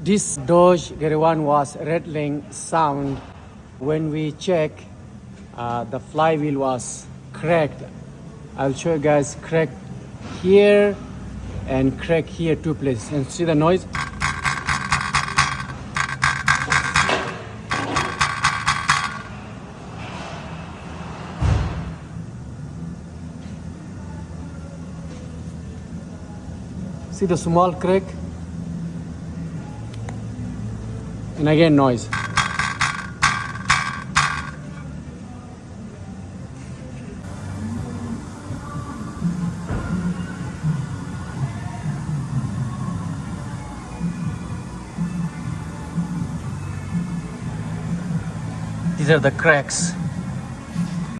This Dodge Caravan was rattling sound when we check. The flywheel was cracked. I'll show you guys crack here and crack here, two places. And see the noise? See the small crack? And again noise. These are the cracks.